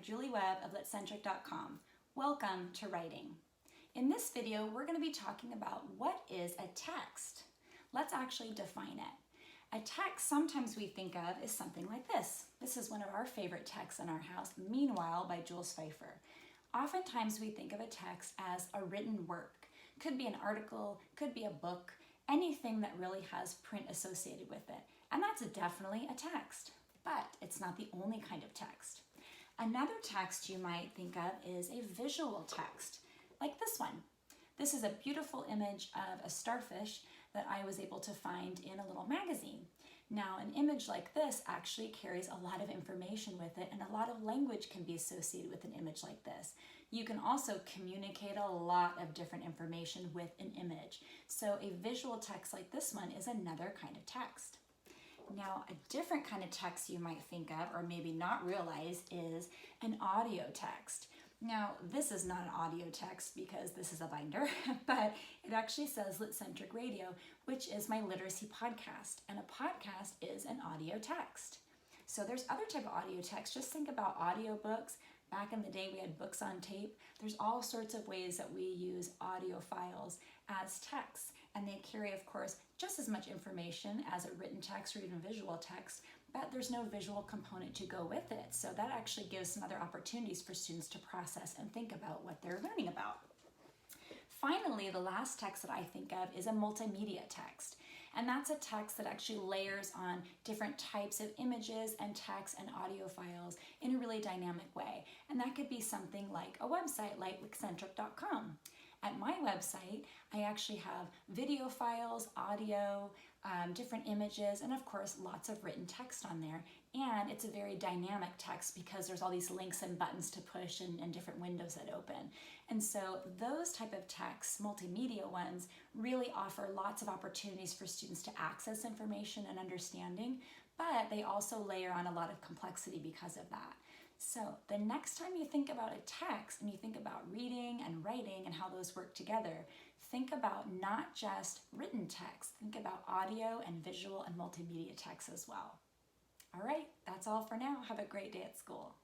Julie Webb of LitCentric.com. Welcome to writing. In this video, we're going to be talking about what is a text. Let's actually define it. A text sometimes we think of is something like this. This is one of our favorite texts in our house, Meanwhile by Jules Pfeiffer. Oftentimes we think of a text as a written work. Could be an article, could be a book, anything that really has print associated with it. And that's definitely a text. But it's not the only kind of text. Another text you might think of is a visual text, like this one. This is a beautiful image of a starfish that I was able to find in a little magazine. Now, an image like this actually carries a lot of information with it, and a lot of language can be associated with an image like this. You can also communicate a lot of different information with an image. So a visual text like this one is another kind of text. Now, a different kind of text you might think of, or maybe not realize, is an audio text. Now, this is not an audio text because this is a binder, but it actually says LitCentric Radio, which is my literacy podcast, and a podcast is an audio text. So there's other type of audio text. Just think about audiobooks. Back in the day, we had books on tape. There's all sorts of ways that we use audio files as texts, and they carry, of course, just as much information as a written text or even visual text, but there's no visual component to go with it. So that actually gives some other opportunities for students to process and think about what they're learning about. Finally, the last text that I think of is a multimedia text. And that's a text that actually layers on different types of images and text and audio files in a really dynamic way. And that could be something like a website like LitCentric.com. At my website, I actually have video files, audio, different images, and of course, lots of written text on there. And it's a very dynamic text because there's all these links and buttons to push and different windows that open. And so those type of texts, multimedia ones, really offer lots of opportunities for students to access information and understanding, but they also layer on a lot of complexity because of that. So the next time you think about a text and you think about reading and writing and how those work together, think about not just written text, think about audio and visual and multimedia text as well. All right, that's all for now. Have a great day at school.